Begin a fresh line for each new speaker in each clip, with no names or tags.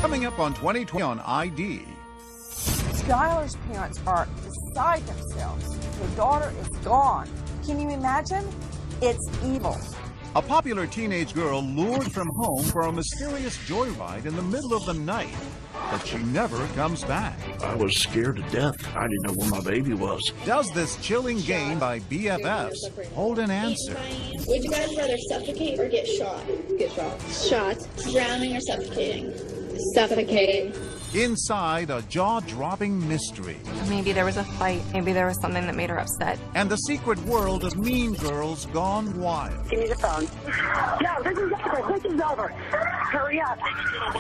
Coming up on 2020 on ID.
Skylar's parents are beside themselves. Their daughter is gone. Can you imagine? It's evil.
A popular teenage girl lured from home for a mysterious joyride in the middle of the night, but she never comes back.
I was scared to death. I didn't know where my baby was.
Does this chilling game by BFFs hold an answer?
Would you guys rather suffocate or get shot? Get shot. Shot. Drowning or suffocating? Suffocating.
Inside a jaw-dropping mystery.
Maybe there was a fight. Maybe there was something that made her upset.
And the secret world of mean girls gone wild.
Give me the phone. No, this is over. This is over. Hurry up.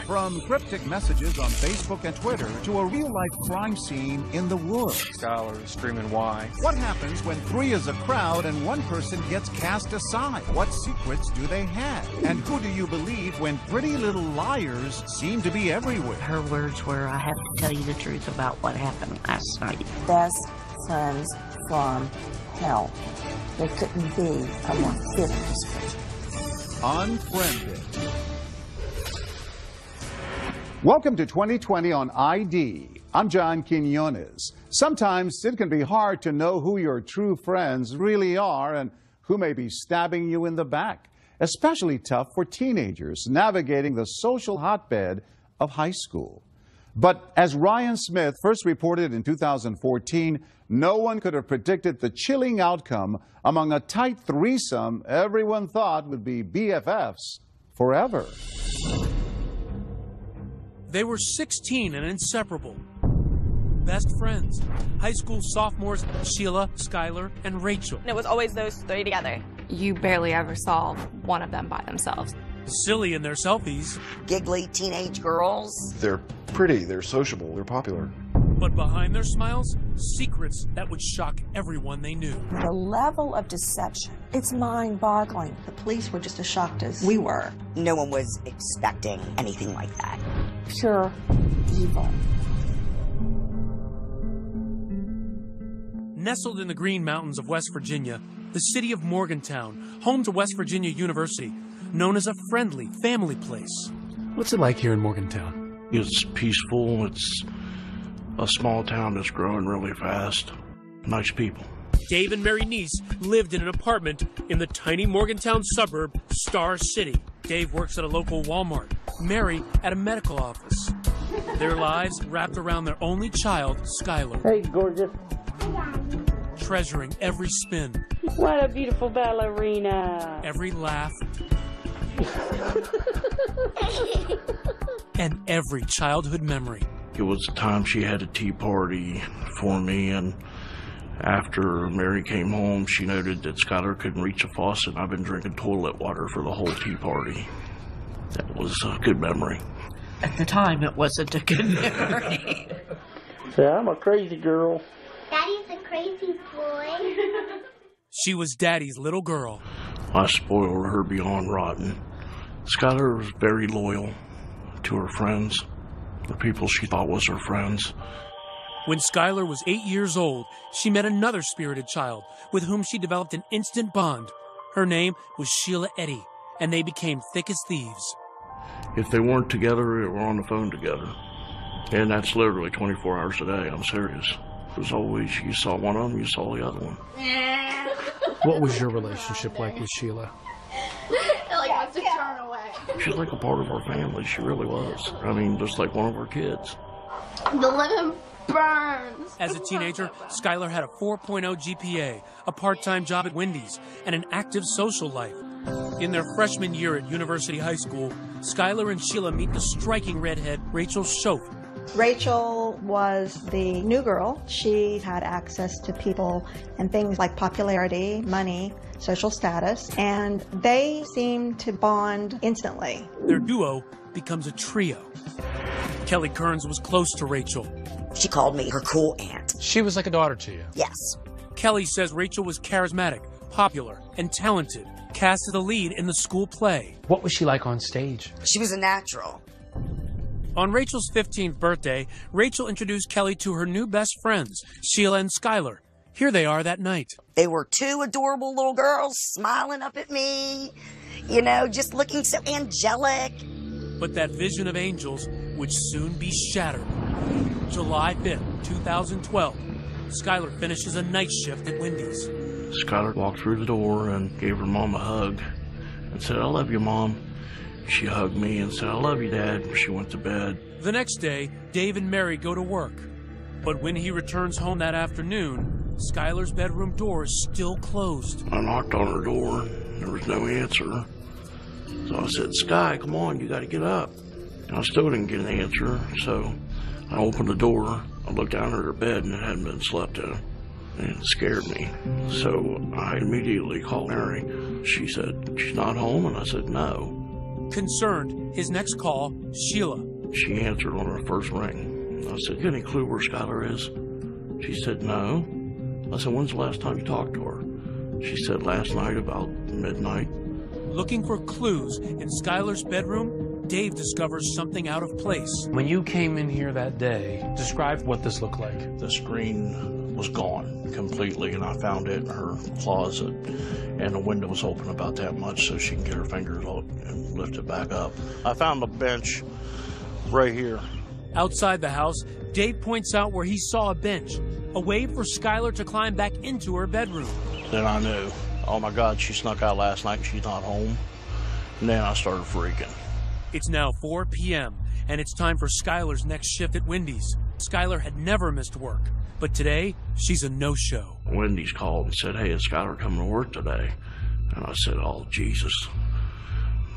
From cryptic messages on Facebook and Twitter to a real-life crime scene in the woods.
Skylar is screaming why.
What happens when three is a crowd and one person gets cast aside? What secrets do they have? And who do you believe when Pretty Little Liars seem to be everywhere?
Her words were, I have to tell you the truth about what happened last night.
Best friends from hell. There couldn't be a more fitting description.
Unfriended. Welcome to 2020 on ID. I'm John Quinones. Sometimes it can be hard to know who your true friends really are and who may be stabbing you in the back. Especially tough for teenagers navigating the social hotbed of high school. But as Ryan Smith first reported in 2014, no one could have predicted the chilling outcome among a tight threesome everyone thought would be BFFs forever.
They were 16 and inseparable. Best friends. High school sophomores Sheila, Skylar, and Rachel.
It was always those three together. You barely ever saw one of them by themselves.
Silly in their selfies.
Giggly teenage girls.
They're pretty, they're sociable, they're popular.
But behind their smiles, secrets that would shock everyone they knew.
The level of deception, it's mind-boggling.
The police were just as shocked as we were.
No one was expecting anything like that.
Pure evil.
Nestled in the Green Mountains of West Virginia, the city of Morgantown, home to West Virginia University, known as a friendly family place.
What's it like here in Morgantown?
It's peaceful. It's a small town that's growing really fast. Nice people.
Dave and Mary Neese lived in an apartment in the tiny Morgantown suburb, Star City. Dave works at a local Walmart, Mary at a medical office. Their lives wrapped around their only child, Skylar.
Hey, gorgeous.
Treasuring every spin.
What a beautiful ballerina.
Every laugh. And every childhood memory.
It was the time she had a tea party for me, and after Mary came home, she noted that Skylar couldn't reach a faucet. I've been drinking toilet water for the whole tea party. That was a good memory.
At the time, it wasn't a good memory.
Yeah, I'm a crazy girl.
Daddy's a crazy boy.
She was Daddy's little girl.
I spoiled her beyond rotten. Skylar was very loyal to her friends, the people she thought was her friends.
When Skylar was 8 years old, she met another spirited child with whom she developed an instant bond. Her name was Sheila Eddy, and they became thick as thieves.
If they weren't together, they were on the phone together. And that's literally 24 hours a day. I'm serious. It was always, you saw one of them, you saw the other one.
What was your relationship like with Sheila?
It wants to turn away.
She's like a part of our family. She really was. I mean, just like one of our kids.
The lemon burns.
As a teenager, Skylar had a 4.0 GPA, a part-time job at Wendy's, and an active social life. In their freshman year at University High School, Skylar and Sheila meet the striking redhead Rachel Schoaf.
Rachel was the new girl. She had access to people and things like popularity, money, social status, and they seemed to bond instantly.
Their duo becomes a trio. Kelly Kearns was close to Rachel.
She called me her cool aunt.
She was like a daughter to you.
Yes.
Kelly says Rachel was charismatic, popular, and talented, cast as the lead in the school play.
What was she like on stage?
She was a natural.
On Rachel's 15th birthday, Rachel introduced Kelly to her new best friends, Sheila and Skylar. Here they are that night.
They were two adorable little girls smiling up at me, you know, just looking so angelic.
But that vision of angels would soon be shattered. July 5th, 2012, Skylar finishes a night shift at Wendy's.
Skylar walked through the door and gave her mom a hug and said, "I love you, Mom." She hugged me and said, "I love you, Dad," when she went to bed.
The next day, Dave and Mary go to work. But when he returns home that afternoon, Skylar's bedroom door is still closed.
I knocked on her door. There was no answer. So I said, "Sky, come on, you got to get up." And I still didn't get an answer, so I opened the door. I looked down at her bed, and it hadn't been slept in. And it scared me. So I immediately called Mary. She said, "She's not home?" And I said, "No."
Concerned, his next call, Sheila.
She answered on her first ring. I said, "You got any clue where Skylar is?" She said, "No." I said, "When's the last time you talked to her?" She said, "Last night about midnight."
Looking for clues in Skylar's bedroom, Dave discovers something out of place.
When you came in here that day, describe what this looked like.
The screen was gone completely, and I found it in her closet, and the window was open about that much so she can get her fingers out and lift it back up. I found a bench right here.
Outside the house, Dave points out where he saw a bench, a way for Skylar to climb back into her bedroom.
Then I knew, oh my God, she snuck out last night and she's not home. And then I started freaking.
It's now 4 p.m., and it's time for Skylar's next shift at Wendy's. Skylar had never missed work, but today, she's a no-show.
Wendy's called and said, "Hey, is Skylar coming to work today?" And I said, "Oh, Jesus."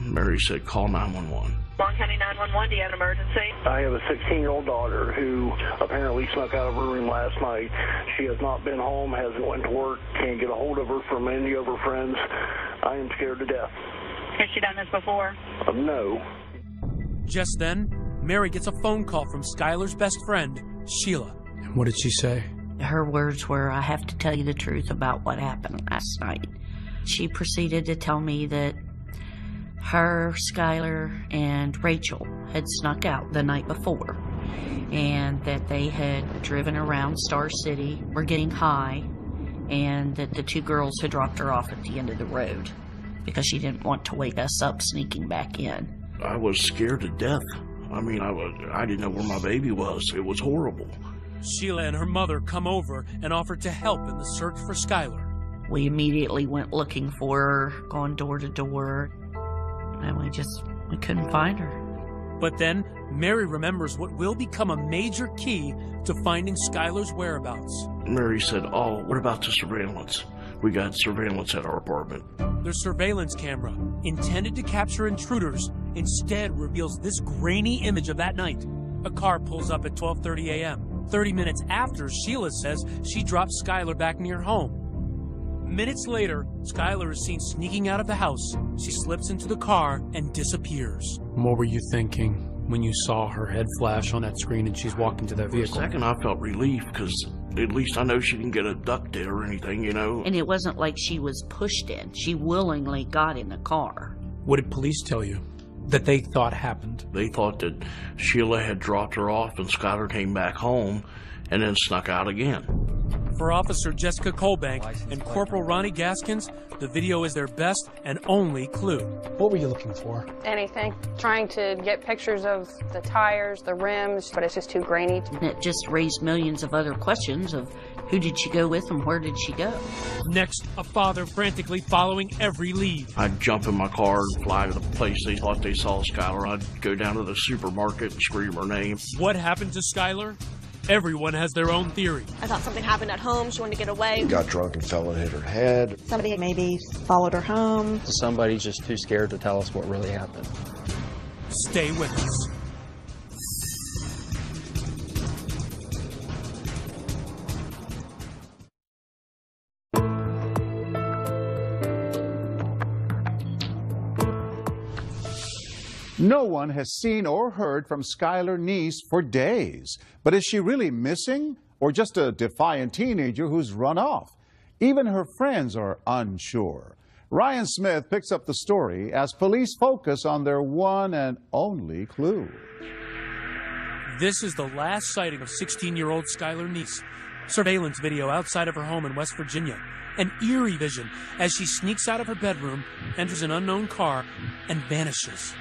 Mary said, "Call 911.
Long County 911, do you have an emergency?
I have a 16-year-old daughter who apparently snuck out of her room last night. She has not been home, hasn't went to work, can't get a hold of her from any of her friends. I am scared to death.
Has she done this before?
No.
Just then, Mary gets a phone call from Skylar's best friend, Sheila.
And what did she say?
Her words were, "I have to tell you the truth about what happened last night." She proceeded to tell me that her, Skylar, and Rachel had snuck out the night before, and that they had driven around Star City, were getting high, and that the two girls had dropped her off at the end of the road because she didn't want to wake us up sneaking back in.
I was scared to death. I mean, I didn't know where my baby was. It was horrible.
Sheila and her mother come over and offer to help in the search for Skylar.
We immediately went looking for her, gone door to door, and we couldn't find her.
But then, Mary remembers what will become a major key to finding Skylar's whereabouts.
Mary said, "Oh, what about the surveillance? We got surveillance at our apartment."
Their surveillance camera, intended to capture intruders, instead reveals this grainy image of that night. A car pulls up at 12:30 a.m., 30 minutes after Sheila says she dropped Skylar back near home. Minutes later, Skylar is seen sneaking out of the house. She slips into the car and disappears.
What were you thinking when you saw her head flash on that screen and she's walking to that vehicle?
For a second, I felt relief because at least I know she didn't get abducted or anything, you know.
And it wasn't like she was pushed in. She willingly got in the car.
What did police tell you that they thought happened?
They thought that Sheila had dropped her off and Skylar came back home and then snuck out again.
For Officer Jessica Colbank and Corporal Ronnie Gaskins, the video is their best and only clue.
What were you looking for?
Anything. Trying to get pictures of the tires, the rims, but it's just too grainy.
And it just raised millions of other questions of who did she go with and where did she go?
Next, a father frantically following every lead.
I'd jump in my car and fly to the place they thought they saw Skylar. I'd go down to the supermarket and scream her name.
What happened to Skylar? Everyone has their own theory.
I thought something happened at home. She wanted to get away.
Got drunk and fell and hit her head.
Somebody maybe followed her home.
Somebody's just too scared to tell us what really happened.
Stay with us.
No one has seen or heard from Skylar Neese for days. But is she really missing or just a defiant teenager who's run off? Even her friends are unsure. Ryan Smith picks up the story as police focus on their one and only clue.
This is the last sighting of 16-year-old Skylar Neese. Surveillance video outside of her home in West Virginia. An eerie vision as she sneaks out of her bedroom, enters an unknown car, and vanishes.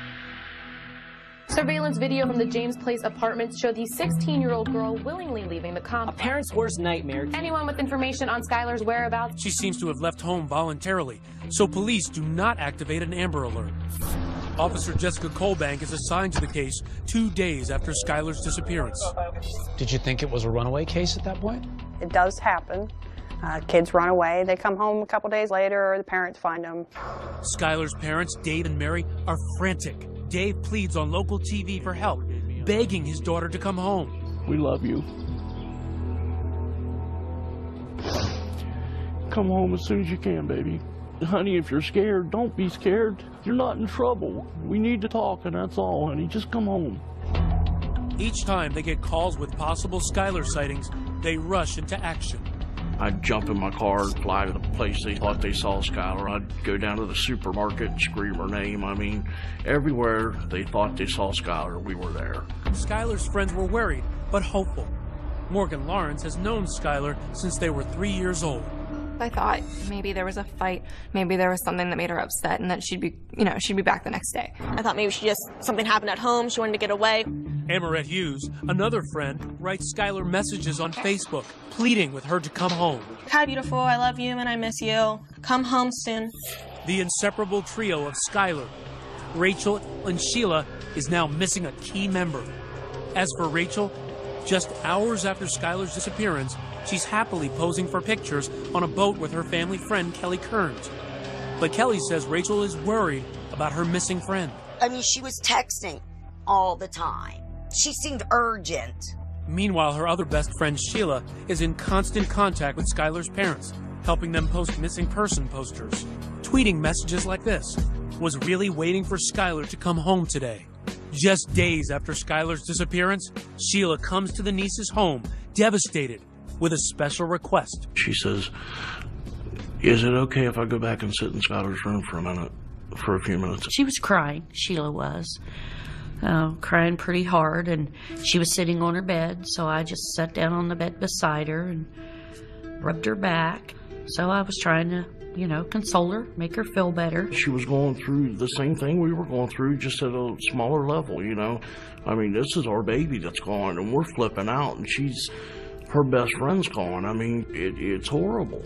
Surveillance video from the James Place apartments showed the 16-year-old girl willingly leaving the complex.
A parent's worst nightmare.
Anyone with information on Skylar's whereabouts?
She seems to have left home voluntarily, so police do not activate an Amber Alert. Officer Jessica Colbank is assigned to the case 2 days after Skylar's disappearance.
Did you think it was a runaway case at that point?
It does happen. Kids run away, they come home a couple days later, or the parents find them.
Skylar's parents, Dave and Mary, are frantic. Dave pleads on local TV for help, begging his daughter to come home.
We love you. Come home as soon as you can, baby. Honey, if you're scared, don't be scared. You're not in trouble. We need to talk, and that's all, honey. Just come home.
Each time they get calls with possible Skylar sightings, they rush into action.
I'd jump in my car and fly to the place they thought they saw Skylar. I'd go down to the supermarket and scream her name. I mean, everywhere they thought they saw Skylar, we were there.
Skylar's friends were worried, but hopeful. Morgan Lawrence has known Skylar since they were 3 years old.
I thought maybe there was a fight, maybe there was something that made her upset, and that she'd be back the next day.
I thought maybe something happened at home, she wanted to get away.
Amarette Hughes, another friend, writes Skylar messages on Facebook, pleading with her to come home.
Hi, beautiful, I love you and I miss you. Come home soon.
The inseparable trio of Skylar, Rachel, and Sheila is now missing a key member. As for Rachel, just hours after Skylar's disappearance, she's happily posing for pictures on a boat with her family friend, Kelly Kearns. But Kelly says Rachel is worried about her missing friend.
I mean, she was texting all the time. She seemed urgent.
Meanwhile, her other best friend, Sheila, is in constant contact with Skylar's parents, helping them post missing person posters, tweeting messages like this: was really waiting for Skylar to come home today. Just days after Skylar's disappearance, Sheila comes to the niece's home, devastated, with a special request.
She says, is it okay if I go back and sit in Skylar's room for a few minutes?
She was crying, Sheila was. Crying pretty hard, and she was sitting on her bed, so I just sat down on the bed beside her and rubbed her back. So I was trying to, console her, make her feel better.
She was going through the same thing we were going through, just at a smaller level, I mean, this is our baby that's gone, and we're flipping out, and her best friend's gone. I mean, it's horrible.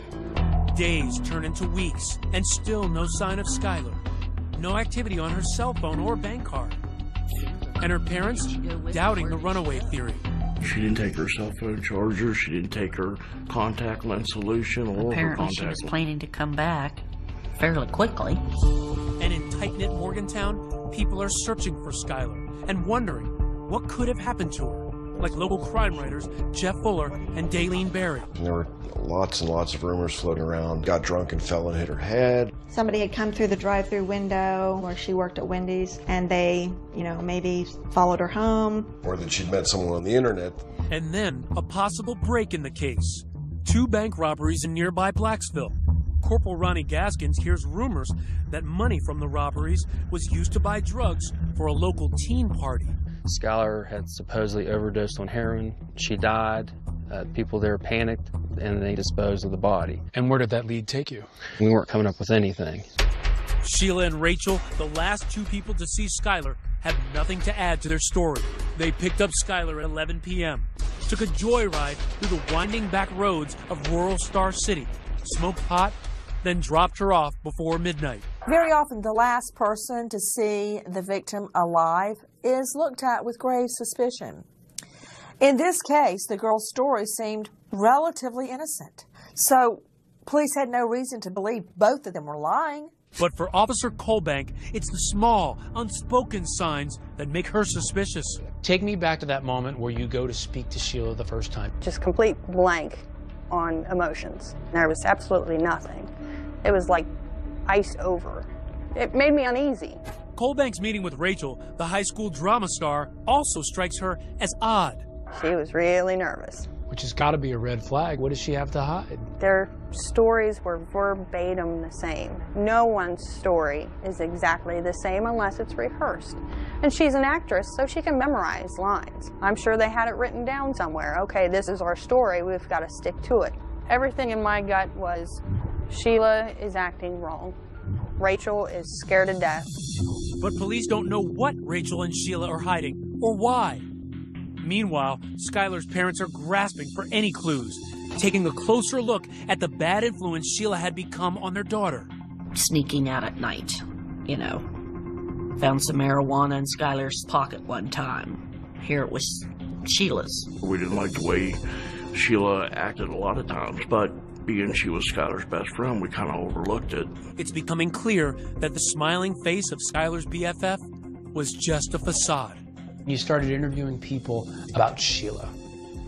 Days turn into weeks, and still no sign of Skylar. No activity on her cell phone or bank card. And her parents doubting the runaway theory.
She didn't take her cell phone charger, she didn't take her contact lens solution or her contact lens.
She was planning to come back fairly quickly.
And in tight-knit Morgantown, people are searching for Skylar and wondering what could have happened to her, like local crime writers Jeff Fuller and Daylene Berry.
There were lots and lots of rumors floating around. Got drunk and fell and hit her head.
Somebody had come through the drive-through window where she worked at Wendy's, and they, maybe followed her home.
Or that she'd met someone on the internet.
And then a possible break in the case. 2 bank robberies in nearby Blacksville. Corporal Ronnie Gaskins hears rumors that money from the robberies was used to buy drugs for a local teen party.
Skylar had supposedly overdosed on heroin. She died. People there panicked, and they disposed of the body.
And where did that lead take you?
We weren't coming up with anything.
Sheila and Rachel, the last 2 people to see Skylar, have nothing to add to their story. They picked up Skylar at 11 p.m., took a joyride through the winding back roads of rural Star City, smoked pot, then dropped her off before midnight.
Very often, the last person to see the victim alive is looked at with grave suspicion. In this case, the girl's story seemed relatively innocent. So police had no reason to believe both of them were lying.
But for Officer Colbank, it's the small, unspoken signs that make her suspicious.
Take me back to that moment where you go to speak to Sheila the first time.
Just complete blank on emotions. There was absolutely nothing. It was like iced over. It made me uneasy.
Colbank's meeting with Rachel, the high school drama star, also strikes her as odd.
She was really nervous.
Which has got to be a red flag. What does she have to hide?
Their stories were verbatim the same. No one's story is exactly the same unless it's rehearsed. And she's an actress, so she can memorize lines. I'm sure they had it written down somewhere. Okay, this is our story. We've got to stick to it. Everything in my gut was, Sheila is acting wrong. Rachel is scared to death.
But police don't know what Rachel and Sheila are hiding or why. Meanwhile, Skylar's parents are grasping for any clues, taking a closer look at the bad influence Sheila had become on their daughter.
Sneaking out at night, you know. Found some marijuana in Skylar's pocket one time. Here it was Sheila's.
We didn't like the way Sheila acted a lot of times, but being she was Skylar's best friend, we kind of overlooked it.
It's becoming clear that the smiling face of Skylar's BFF was just a facade.
You started interviewing people about Sheila.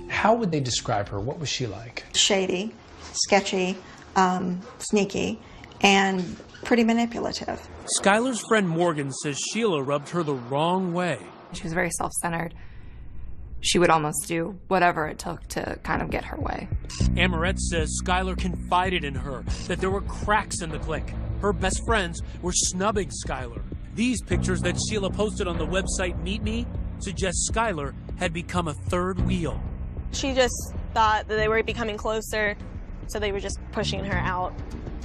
How would they describe her? What was she like?
Shady, sketchy, sneaky, and pretty manipulative.
Skylar's friend Morgan says Sheila rubbed her the wrong way.
She was very self-centered. She would almost do whatever it took to kind of get her way.
Amarette says Skylar confided in her that there were cracks in the clique. Her best friends were snubbing Skylar. These pictures that Sheila posted on the website Meet Me suggest Skylar had become a third wheel.
She just thought that they were becoming closer, so they were just pushing her out.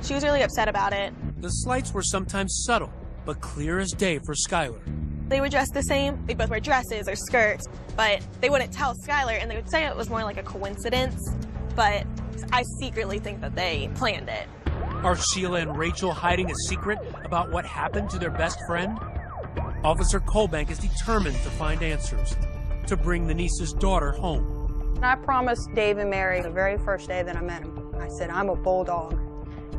She was really upset about it.
The slights were sometimes subtle, but clear as day for Skylar.
They were dressed the same. They both wear dresses or skirts, but they wouldn't tell Skylar, and they would say it was more like a coincidence, but I secretly think that they planned it.
Are Sheila and Rachel hiding a secret about what happened to their best friend? Officer Colbank is determined to find answers, to bring the niece's daughter home.
And I promised Dave and Mary the very first day that I met him, I said, I'm a bulldog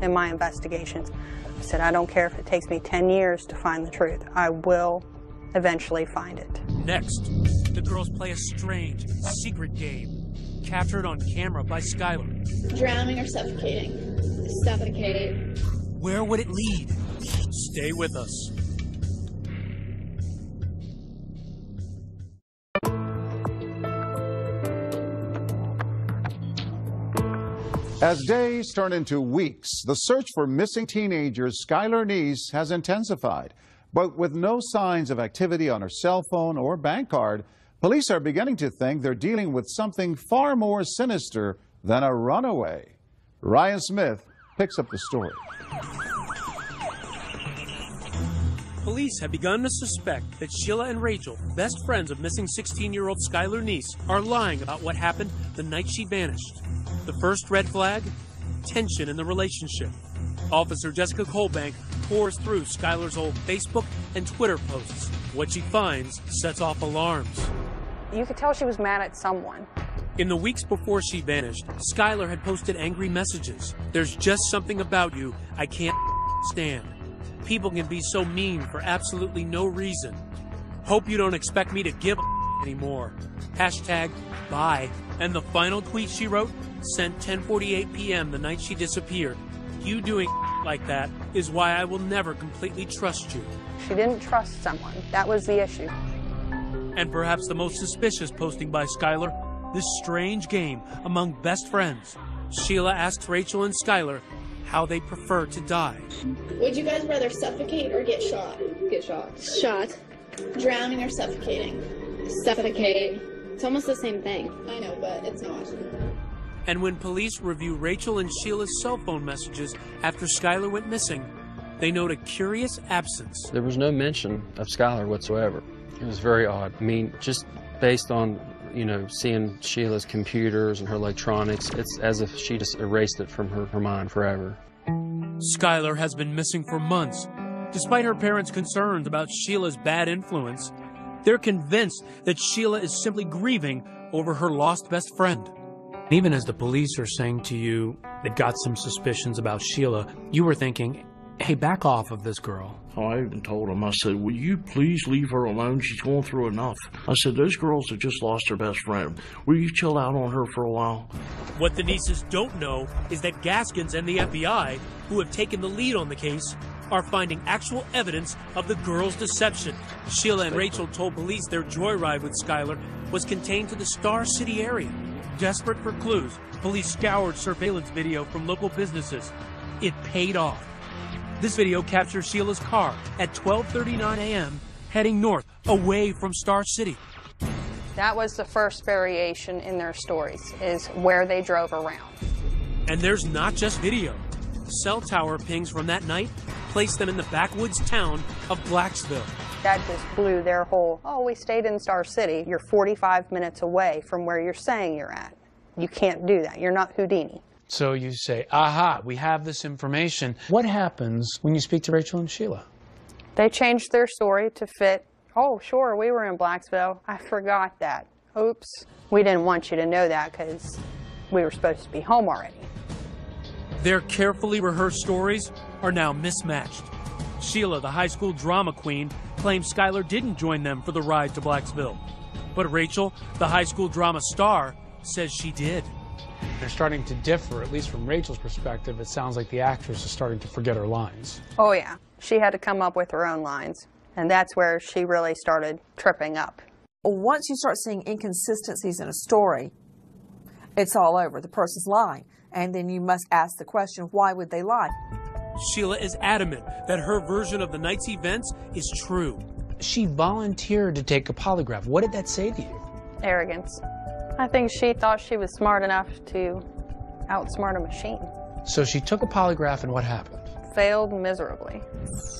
in my investigations. I said, I don't care if it takes me 10 years to find the truth. I will eventually find it.
Next, the girls play a strange, secret game, captured on camera by Skylar.
Drowning or suffocating? Suffocating.
Where would it lead? Stay with us.
As days turn into weeks, the search for missing teenager Skylar Neese has intensified. But with no signs of activity on her cell phone or bank card, police are beginning to think they're dealing with something far more sinister than a runaway. Ryan Smith picks up the story.
Police have begun to suspect that Sheila and Rachel, best friends of missing 16-year-old Skylar Neese, are lying about what happened the night she vanished. The first red flag? Tension in the relationship. Officer Jessica Colbank pours through Skylar's old Facebook and Twitter posts. What she finds sets off alarms.
You could tell she was mad at someone.
In the weeks before she vanished, Skylar had posted angry messages. There's just something about you I can't stand. People can be so mean for absolutely no reason. Hope you don't expect me to give a anymore. Hashtag bye. And the final tweet she wrote, sent 10:48 p.m. the night she disappeared. You doing like that is why I will never completely trust you.
She didn't trust someone. That was the issue.
And perhaps the most suspicious posting by Skylar, this strange game among best friends. Sheila asks Rachel and Skylar how they prefer to die.
Would you guys rather suffocate or get shot? Get shot. Shot. Drowning or suffocating? Suffocating. It's almost the same thing. I know, but it's not.
And when police review Rachel and Sheila's cell phone messages after Skylar went missing, they note a curious absence.
There was no mention of Skylar whatsoever. It was very odd. I mean, just based on, seeing Sheila's computers and her electronics, it's as if she just erased it from her mind forever.
Skylar has been missing for months. Despite her parents' concerns about Sheila's bad influence, they're convinced that Sheila is simply grieving over her lost best friend.
Even as the police are saying to you they've got some suspicions about Sheila, you were thinking, hey, back off of this girl.
Oh, I even told him, I said, will you please leave her alone? She's going through enough. I said, those girls have just lost their best friend. Will you chill out on her for a while?
What the nieces don't know is that Gaskins and the FBI, who have taken the lead on the case, are finding actual evidence of the girls' deception. Sheila and Rachel told police their joyride with Skylar was contained to the Star City area. Desperate for clues, police scoured surveillance video from local businesses. It paid off. This video captures Sheila's car at 12:39 a.m. heading north, away from Star City.
That was the first variation in their stories, is where they drove around.
And there's not just video. Cell tower pings from that night placed them in the backwoods town of Blacksville.
That just blew their whole, oh, we stayed in Star City. You're 45 minutes away from where you're saying you're at. You can't do that. You're not Houdini.
So you say, aha, we have this information. What happens when you speak to Rachel and Sheila?
They changed their story to fit, oh, sure, we were in Blacksville. I forgot that. Oops. We didn't want you to know that because we were supposed to be home already.
Their carefully rehearsed stories are now mismatched. Sheila, the high school drama queen, claims Skylar didn't join them for the ride to Blacksville. But Rachel, the high school drama star, says she did.
They're starting to differ, at least from Rachel's perspective. It sounds like the actress is starting to forget her lines.
Oh, yeah. She had to come up with her own lines. And that's where she really started tripping up.
Once you start seeing inconsistencies in a story, it's all over. The person's lying. And then you must ask the question, why would they lie?
Sheila is adamant that her version of the night's events is true.
She volunteered to take a polygraph. What did that say to you?
Arrogance. I think she thought she was smart enough to outsmart a machine.
So she took a polygraph, and what happened?
Failed miserably.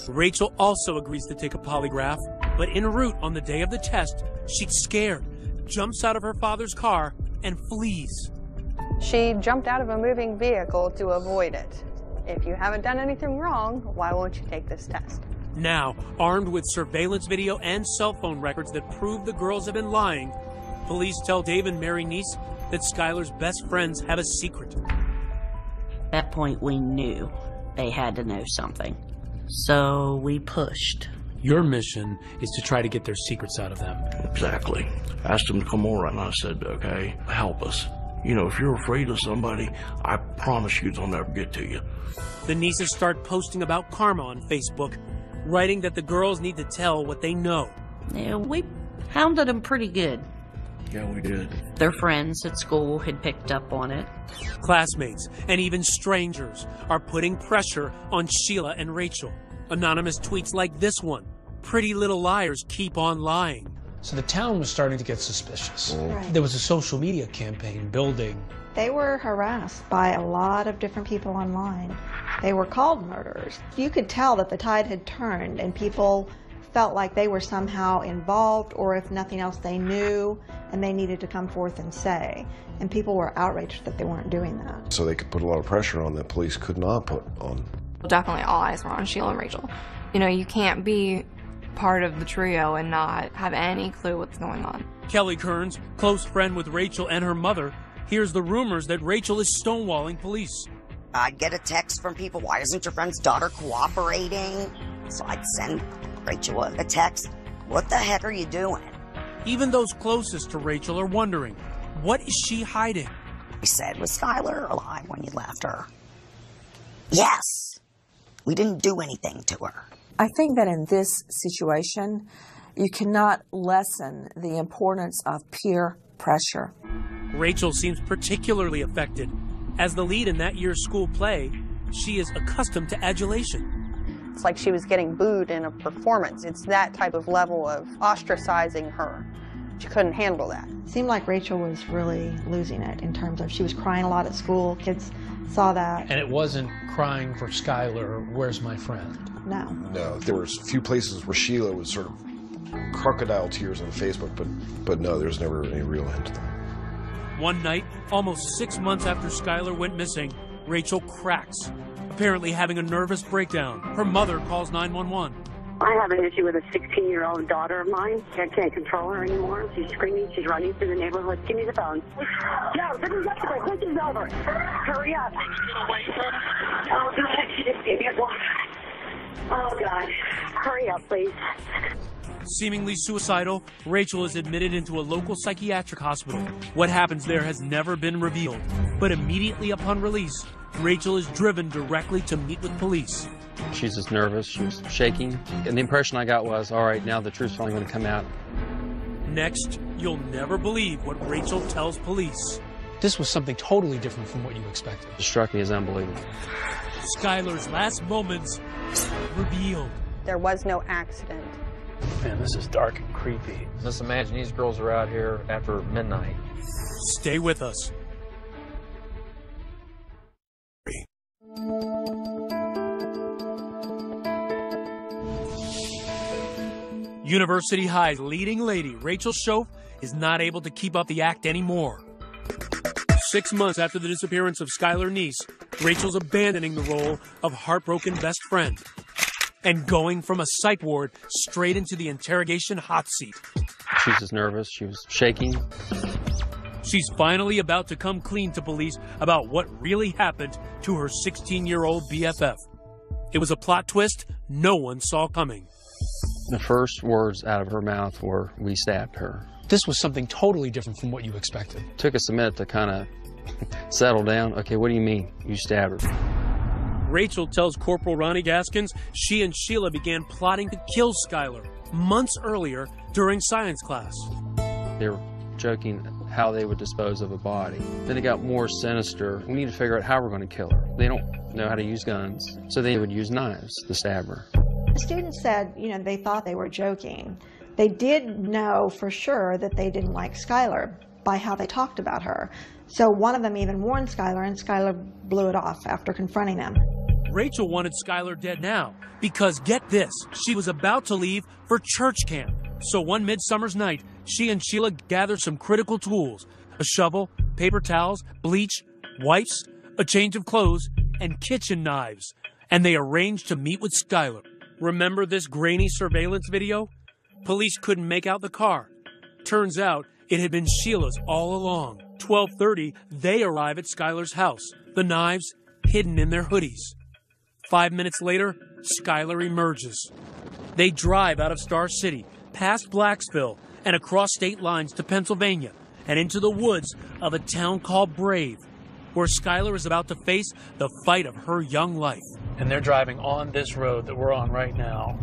Rachel also agrees to take a polygraph, but en route on the day of the test, she's scared, jumps out of her father's car, and flees.
She jumped out of a moving vehicle to avoid it. If you haven't done anything wrong, why won't you take this test?
Now, armed with surveillance video and cell phone records that prove the girls have been lying, police tell Dave and Mary Neese that Skylar's best friends have a secret.
At that point, we knew they had to know something. So we pushed.
Your mission is to try to get their secrets out of them.
Exactly. I asked them to come over, and I said, okay, help us. You know, if you're afraid of somebody, I promise you they'll never get to you.
The Neeses start posting about karma on Facebook, writing that the girls need to tell what they know.
Yeah, we hounded them pretty good.
Yeah, we did.
Their friends at school had picked up on it.
Classmates and even strangers are putting pressure on Sheila and Rachel. Anonymous tweets like this one, "Pretty little liars keep on lying."
So the town was starting to get suspicious.
Right.
There was a social media campaign building.
They were harassed by a lot of different people online. They were called murderers. You could tell that the tide had turned and people felt like they were somehow involved, or if nothing else they knew and they needed to come forth and say. And people were outraged that they weren't doing that.
So they could put a lot of pressure on that police could not put on.
Definitely all eyes were on Sheila and Rachel. You know, you can't be part of the trio and not have any clue what's going on.
Kelly Kearns, close friend with Rachel and her mother, hears the rumors that Rachel is stonewalling police.
I'd get a text from people, why isn't your friend's daughter cooperating? So I'd send Rachel a text, what the heck are you doing?
Even those closest to Rachel are wondering, what is she hiding?
I said, was Skylar alive when you left her? Yes. We didn't do anything to her.
I think that in this situation, you cannot lessen the importance of peer pressure.
Rachel seems particularly affected. As the lead in that year's school play, she is accustomed to adulation.
It's like she was getting booed in a performance. It's that type of level of ostracizing her. She couldn't handle that.
It seemed like Rachel was really losing it in terms of she was crying a lot at school. Kids saw that.
And it wasn't crying for Skylar, where's my friend?
No.
No, there was a few places where Sheila was sort of crocodile tears on Facebook, but no, there's never any real hint to them.
One night, almost 6 months after Skylar went missing, Rachel cracks, apparently having a nervous breakdown. Her mother calls 911.
I have an issue with a 16-year-old daughter of mine. I can't control her anymore. She's screaming. She's running through the neighborhood. Give me the phone. No, this is over. This is over. Hurry up. Oh, God. She just gave me a block. Oh, God. Hurry up, please.
Seemingly suicidal, Rachel is admitted into a local psychiatric hospital. What happens there has never been revealed. But immediately upon release, Rachel is driven directly to meet with police.
She's just nervous, she was shaking, and the impression I got was, all right, now the truth's finally going to come out.
Next, you'll never believe what Rachel tells police.
This was something totally different from what you expected.
It struck me as unbelievable.
Skylar's last moments revealed.
There was no accident.
Man, this is dark and creepy.
Let's imagine these girls are out here after midnight.
Stay with us. University High's leading lady, Rachel Schoaf, is not able to keep up the act anymore. 6 months after the disappearance of Skylar Neese, Rachel's abandoning the role of heartbroken best friend and going from a psych ward straight into the interrogation hot seat.
She was nervous. She was shaking.
She's finally about to come clean to police about what really happened to her 16-year-old BFF. It was a plot twist no one saw coming.
The first words out of her mouth were, "We stabbed her."
This was something totally different from what you expected.
It took us a minute to kind of settle down. Okay, what do you mean you stabbed her?
Rachel tells Corporal Ronnie Gaskins she and Sheila began plotting to kill Skylar months earlier during science class.
They were joking how they would dispose of a body. Then it got more sinister. We need to figure out how we're going to kill her. They don't know how to use guns, so they would use knives to stab her.
The students said, they thought they were joking. They did know for sure that they didn't like Skylar by how they talked about her. So one of them even warned Skylar, and Skylar blew it off after confronting them.
Rachel wanted Skylar dead now because, get this, she was about to leave for church camp. So one midsummer's night, she and Sheila gathered some critical tools: a shovel, paper towels, bleach, wipes, a change of clothes, and kitchen knives. And they arranged to meet with Skylar. Remember this grainy surveillance video? Police couldn't make out the car. Turns out it had been Sheila's all along. 12:30, they arrive at Skylar's house, the knives hidden in their hoodies. 5 minutes later, Skylar emerges. They drive out of Star City, past Blacksville, and across state lines to Pennsylvania, and into the woods of a town called Brave, where Skylar is about to face the fight of her young life.
And they're driving on this road that we're on right now.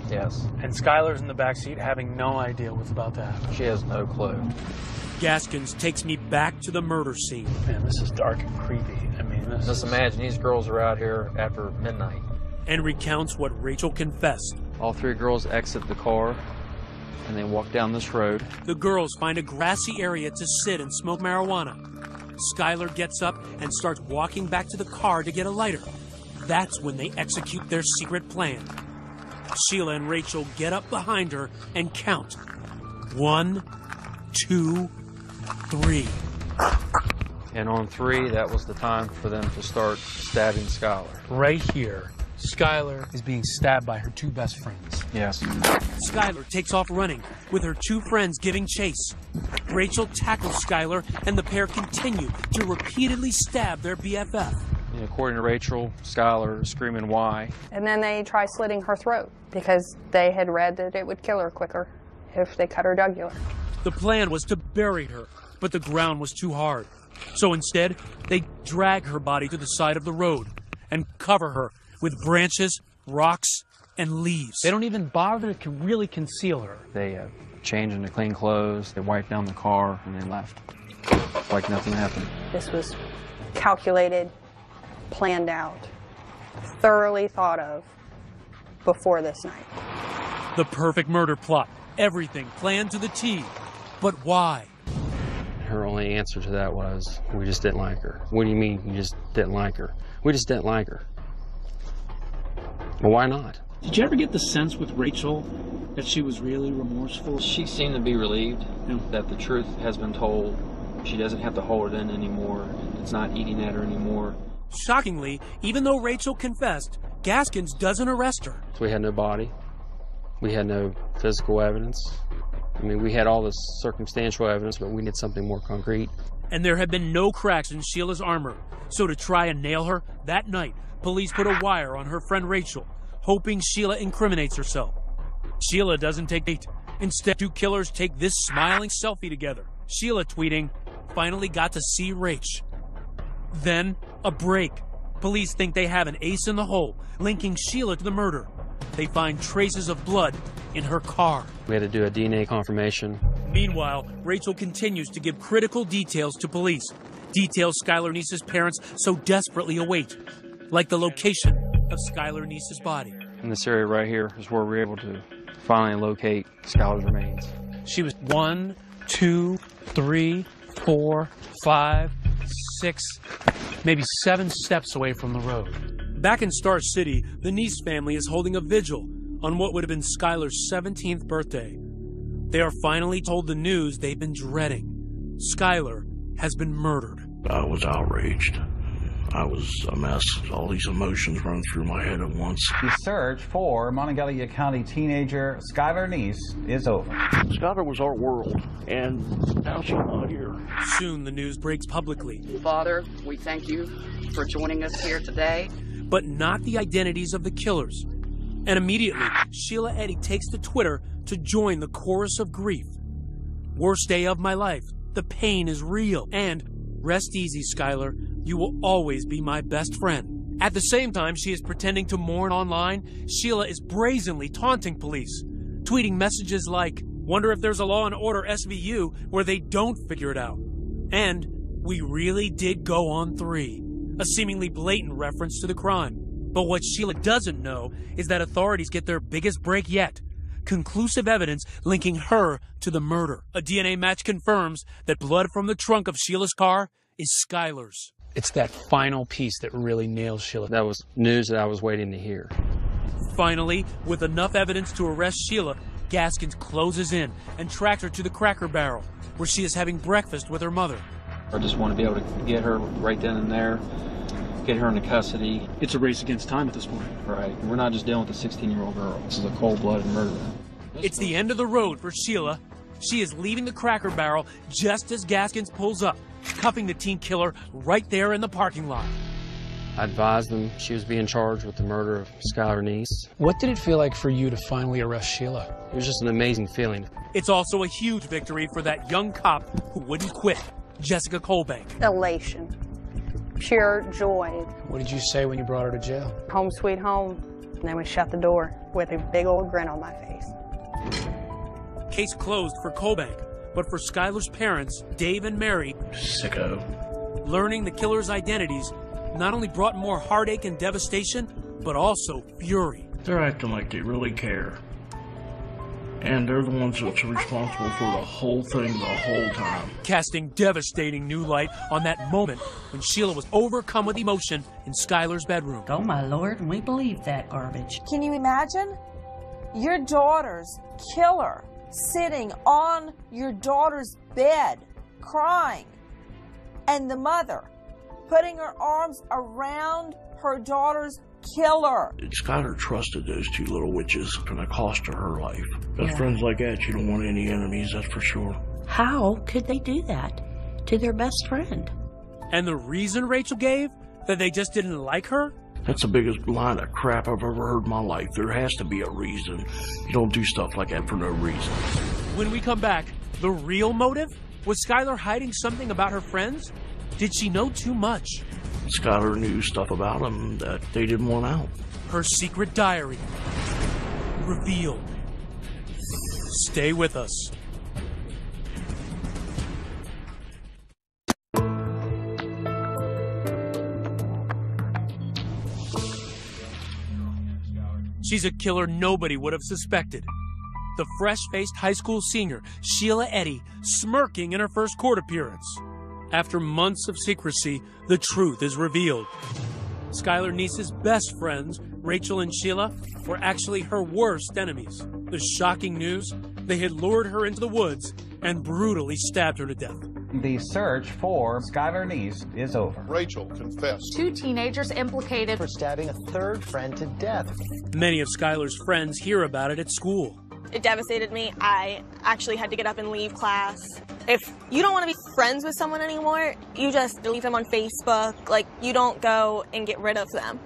Yes.
And Skylar's in the backseat having no idea what's about to happen.
She has no clue.
Gaskins takes me back to the murder scene.
Man, this is dark and creepy.
Just imagine these girls are out here after midnight.
And recounts what Rachel confessed.
All three girls exit the car and they walk down this road.
The girls find a grassy area to sit and smoke marijuana. Skylar gets up and starts walking back to the car to get a lighter. That's when they execute their secret plan. Sheila and Rachel get up behind her and count. 1, 2, 3.
And on 3, that was the time for them to start stabbing Skylar.
Right here, Skylar is being stabbed by her two best friends.
Yes.
Skylar takes off running, with her two friends giving chase. Rachel tackles Skylar, and the pair continue to repeatedly stab their BFF.
And according to Rachel, Skylar is screaming, "Why?"
And then they try slitting her throat because they had read that it would kill her quicker if they cut her jugular.
The plan was to bury her, but the ground was too hard. So instead, they drag her body to the side of the road and cover her with branches, rocks, and leaves.
They don't even bother to really conceal her.
They changed into clean clothes, they wiped down the car, and they left. Like nothing happened.
This was calculated, planned out, thoroughly thought of before this night.
The perfect murder plot. Everything planned to the T. But why?
Her only answer to that was, "We just didn't like her." "What do you mean you just didn't like her?" "We just didn't like her." Well, why not?
Did you ever get the sense with Rachel that she was really remorseful?
She seemed to be relieved that the truth has been told. She doesn't have to hold it in anymore. It's not eating at her anymore.
Shockingly, even though Rachel confessed, Gaskins doesn't arrest her.
So we had no body. We had no physical evidence. I mean, we had all this circumstantial evidence, but we needed something more concrete.
And there had been no cracks in Sheila's armor. So to try and nail her, that night, police put a wire on her friend Rachel, hoping Sheila incriminates herself. Sheila doesn't take bait. Instead, two killers take this smiling selfie together. Sheila tweeting, "Finally got to see Rach." Then, a break. Police think they have an ace in the hole, linking Sheila to the murder. They find traces of blood in her car.
We had to do a DNA confirmation.
Meanwhile, Rachel continues to give critical details to police. Details Skylar Neese's parents so desperately await, like the location of Skylar Neese's body.
In this area right here is where we were able to finally locate Skylar's remains.
She was 1, 2, 3, 4, 5, 6, maybe 7 steps away from the road.
Back in Star City, the Neese family is holding a vigil on what would have been Skylar's 17th birthday. They are finally told the news they've been dreading. Skylar has been murdered.
I was outraged. I was a mess. All these emotions run through my head at once.
The search for Monongalia County teenager Skylar Neese is over.
Skylar was our world, and now she's not here.
Soon the news breaks publicly.
Father, we thank you for joining us here today.
But not the identities of the killers. And immediately, Sheila Eddy takes to Twitter to join the chorus of grief. Worst day of my life. The pain is real. And rest easy, Skylar. You will always be my best friend. At the same time she is pretending to mourn online, Sheila is brazenly taunting police, tweeting messages like, "Wonder if there's a Law and Order SVU where they don't figure it out." And, "We really did go on 3. A seemingly blatant reference to the crime. But what Sheila doesn't know is that authorities get their biggest break yet. Conclusive evidence linking her to the murder. A DNA match confirms that blood from the trunk of Sheila's car is Skylar's.
It's that final piece that really nails Sheila.
That was news that I was waiting to hear.
Finally, with enough evidence to arrest Sheila, Gaskins closes in and tracks her to the Cracker Barrel, where she is having breakfast with her mother.
I just want to be able to get her right then and there, get her into custody.
It's a race against time at this point.
Right. We're not just dealing with a 16-year-old girl. This is a cold-blooded murder.
It's the end of the road for Sheila. She is leaving the Cracker Barrel just as Gaskins pulls up, cuffing the teen killer right there in the parking lot.
I advised them she was being charged with the murder of Skylar Neese.
What did it feel like for you to finally arrest Sheila?
It was just an amazing feeling.
It's also a huge victory for that young cop who wouldn't quit, Jessica Colbank.
Elation. Pure joy.
What did you say when you brought her to jail?
Home sweet home. And then we shut the door with a big old grin on my face.
Case closed for Colbank, but for Skylar's parents, Dave and Mary,
Sicko.
Learning the killer's identities not only brought more heartache and devastation, but also fury.
They're acting like they really care. And they're the ones that's responsible for the whole thing the whole time.
Casting devastating new light on that moment when Sheila was overcome with emotion in Skylar's bedroom.
Oh, my Lord, and we believe that garbage.
Can you imagine? Your daughter's killer sitting on your daughter's bed, crying, and the mother putting her arms around her daughter's killer.
Skylar trusted those two little witches, and it cost her her life. Best friends like that, you don't want any enemies, that's for sure.
How could they do that to their best friend?
And the reason Rachel gave? That they just didn't like her?
That's the biggest line of crap I've ever heard in my life. There has to be a reason. You don't do stuff like that for no reason.
When we come back, the real motive? Was Skylar hiding something about her friends? Did she know too much?
Skylar knew stuff about them that they didn't want out.
Her secret diary revealed. Stay with us. She's a killer nobody would have suspected. The fresh-faced high school senior, Sheila Eddy, smirking in her first court appearance. After months of secrecy, the truth is revealed. Skylar Neese's best friends, Rachel and Sheila, were actually her worst enemies. The shocking news, they had lured her into the woods and brutally stabbed her to death.
The search for Skylar Neese is over.
Rachel confessed.
2 teenagers implicated
for stabbing a third friend to death.
Many of Skylar's friends hear about it at school.
It devastated me. I actually had to get up and leave class. If you don't want to be friends with someone anymore, you just delete them on Facebook. Like, you don't go and get rid of them.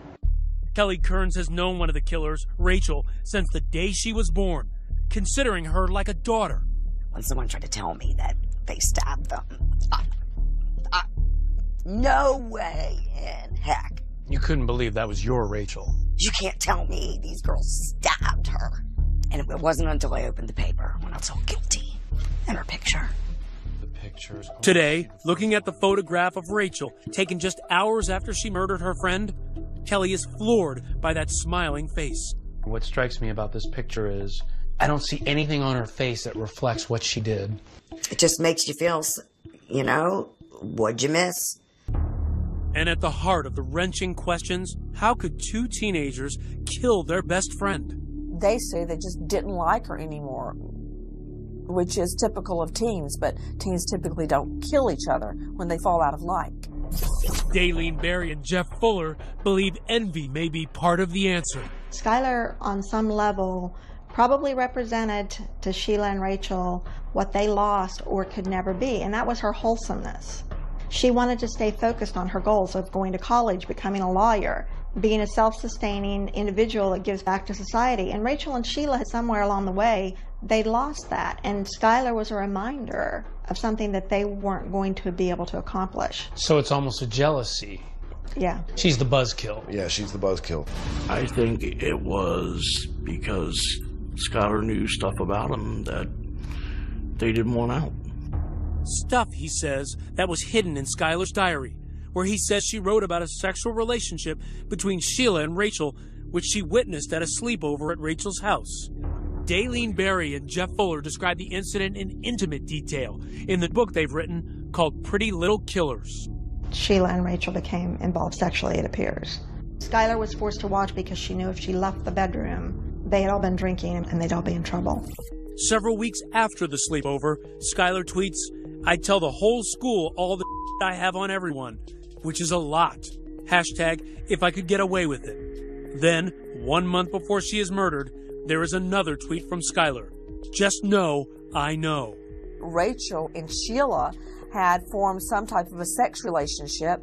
Kelly Kearns has known one of the killers, Rachel, since the day she was born, considering her like a daughter.
When someone tried to tell me that they stabbed them, no way in heck.
You couldn't believe that was your Rachel.
You can't tell me these girls stabbed her. And it wasn't until I opened the paper when I was all guilty. And her picture.
The pictures.
Today, looking at the photograph of Rachel, taken just hours after she murdered her friend, Kelly is floored by that smiling face.
What strikes me about this picture is I don't see anything on her face that reflects what she did.
It just makes you feel, you know, what'd you miss?
And at the heart of the wrenching questions, how could 2 teenagers kill their best friend?
they say they just didn't like her anymore, which is typical of teens, but teens typically don't kill each other when they fall out of like.
Daylene Berry and Jeff Fuller believe envy may be part of the answer.
Skylar, on some level, probably represented to Sheila and Rachel what they lost or could never be, and that was her wholesomeness. She wanted to stay focused on her goals of going to college, becoming a lawyer, being a self-sustaining individual that gives back to society. And Rachel and Sheila, somewhere along the way, they lost that. And Skylar was a reminder of something that they weren't going to be able to accomplish.
So it's almost a jealousy.
Yeah.
She's the buzzkill.
Yeah, she's the buzzkill.
I think it was because Skylar knew stuff about him that they didn't want out.
Stuff, he says, that was hidden in Skylar's diary, where he says she wrote about a sexual relationship between Sheila and Rachel, which she witnessed at a sleepover at Rachel's house. Daylene Berry and Jeff Fuller describe the incident in intimate detail in the book they've written called Pretty Little Killers.
Sheila and Rachel became involved sexually, it appears. Skylar was forced to watch because she knew if she left the bedroom, they had all been drinking and they'd all be in trouble.
Several weeks after the sleepover, Skylar tweets, "I'd tell the whole school all the I have on everyone," which is a lot. Hashtag, if I could get away with it. Then, 1 month before she is murdered, there is another tweet from Skylar. "Just know, I know."
Rachel and Sheila had formed some type of a sex relationship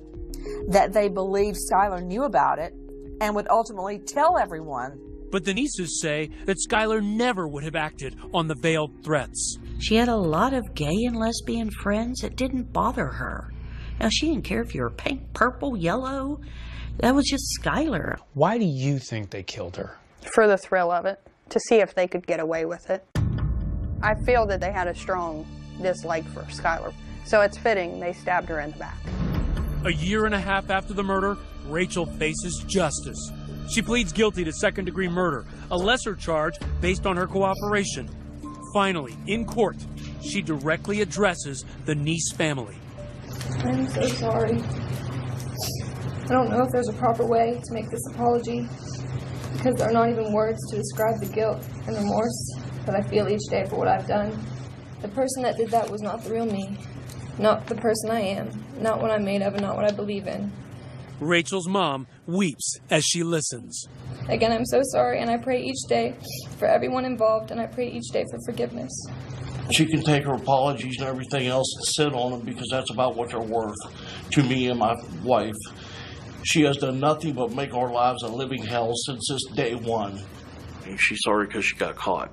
that they believed Skylar knew about it and would ultimately tell everyone.
But the nieces say that Skylar never would have acted on the veiled threats.
She had a lot of gay and lesbian friends. It didn't bother her. Now, she didn't care if you were pink, purple, yellow. That was just Skylar.
Why do you think they killed her?
For the thrill of it, to see if they could get away with it. I feel that they had a strong dislike for Skylar, so it's fitting they stabbed her in the back.
A year and a half after the murder, Rachel faces justice. She pleads guilty to second-degree murder, a lesser charge based on her cooperation. Finally, in court, she directly addresses the Nice family.
I'm so sorry. I don't know if there's a proper way to make this apology, because there are not even words to describe the guilt and remorse that I feel each day for what I've done. The person that did that was not the real me, not the person I am, not what I'm made of, and not what I believe in.
Rachel's mom weeps as she listens.
Again, I'm so sorry, and I pray each day for everyone involved, and I pray each day for forgiveness.
She can take her apologies and everything else and sit on them because that's about what they're worth to me and my wife. She has done nothing but make our lives a living hell since this day one. And she's sorry because she got caught.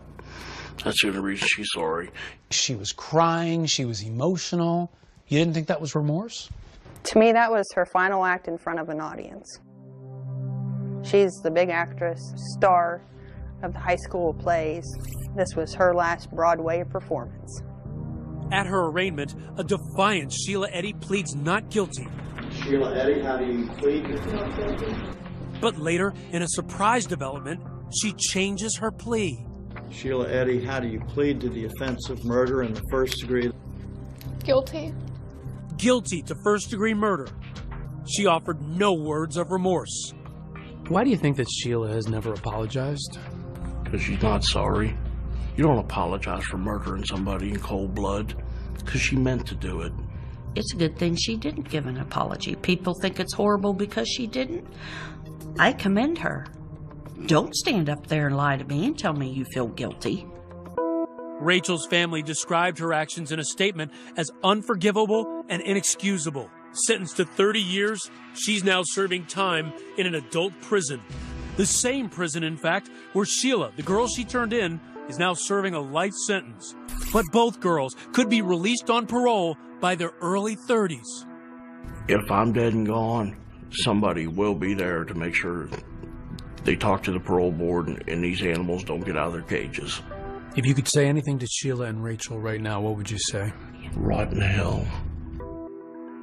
That's the only reason she's sorry.
She was crying. She was emotional. You didn't think that was remorse?
To me, that was her final act in front of an audience. She's the big actress, star of the high school plays. This was her last Broadway performance.
At her arraignment, a defiant Sheila Eddy pleads not guilty.
Sheila Eddy, how do you plead? Not guilty.
But later, in a surprise development, she changes her plea.
Sheila Eddy, how do you plead to the offense of murder in the first degree?
Guilty.
Guilty to first-degree murder. She offered no words of remorse.
Why do you think that Sheila has never apologized?
Because she's not sorry. You don't apologize for murdering somebody in cold blood because she meant to do it.
It's a good thing she didn't give an apology. People think it's horrible because she didn't. I commend her. Don't stand up there and lie to me and tell me you feel guilty.
Rachel's family described her actions in a statement as unforgivable and inexcusable. Sentenced to 30 years, she's now serving time in an adult prison. The same prison, in fact, where Sheila, the girl she turned in, is now serving a life sentence. But both girls could be released on parole by their early 30s.
If I'm dead and gone, somebody will be there to make sure they talk to the parole board and these animals don't get out of their cages.
If you could say anything to Sheila and Rachel right now, what would you say?
Rotten hell.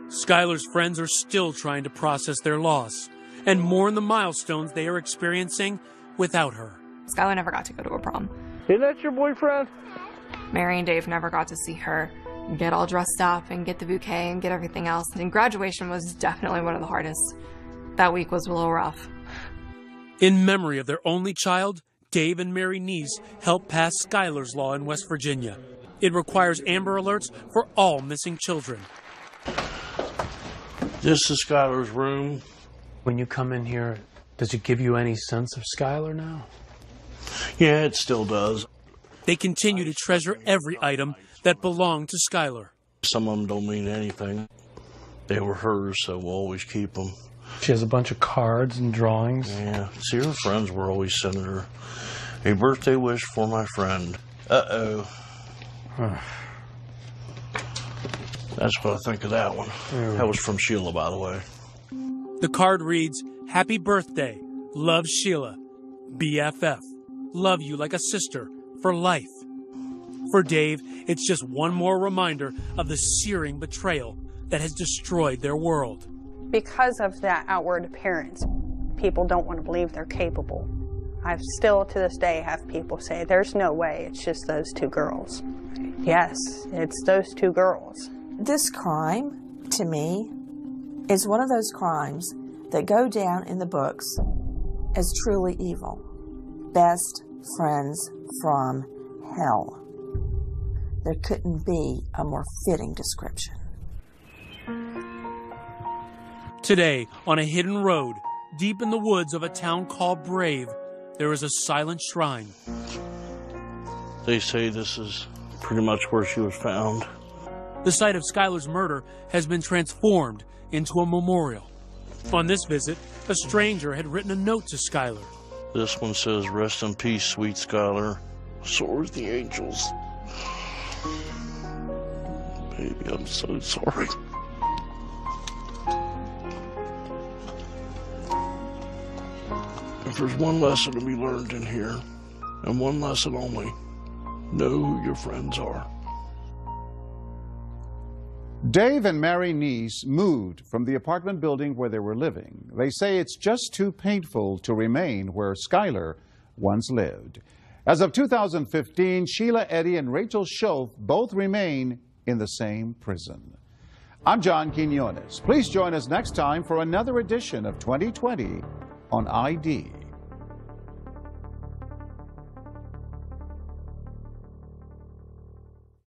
Skylar's friends are still trying to process their loss and mourn the milestones they are experiencing without her.
Skylar never got to go to a prom.
Isn't that your boyfriend?
Mary and Dave never got to see her get all dressed up and get the bouquet and get everything else. And graduation was definitely one of the hardest. That week was a little rough.
In memory of their only child, Dave and Mary Neese helped pass Skylar's Law in West Virginia. It requires Amber Alerts for all missing children.
This is Skylar's room.
When you come in here, does it give you any sense of Skylar now?
Yeah, it still does.
They continue to treasure every item that belonged to Skylar.
Some of them don't mean anything. They were hers, so we'll always keep them.
She has a bunch of cards and drawings.
Yeah, see, her friends were always sending her a birthday wish for my friend. Uh-oh. That's what I think of that one. That was from Sheila, by the way.
The card reads, "Happy birthday. Love, Sheila. BFF. Love you like a sister for life." For Dave, it's just one more reminder of the searing betrayal that has destroyed their world.
Because of that outward appearance, people don't want to believe they're capable. I still, to this day, have people say, there's no way, it's just those two girls. Yes, it's those two girls.
This crime, to me, is one of those crimes that go down in the books as truly evil. Best friends from hell. There couldn't be a more fitting description.
Today, on a hidden road, deep in the woods of a town called Brave, there is a silent shrine.
They say this is pretty much where she was found.
The site of Skylar's murder has been transformed into a memorial. On this visit, a stranger had written a note to Skylar.
This one says, "Rest in peace, sweet Skylar. Soar with the angels." Baby, I'm so sorry. If there's one lesson to be learned in here, and one lesson only, know who your friends are.
Dave and Mary Neese moved from the apartment building where they were living. They say it's just too painful to remain where Skylar once lived. As of 2015, Sheila Eddy and Rachel Schoaf both remain in the same prison. I'm John Quinones. Please join us next time for another edition of 2020 on ID.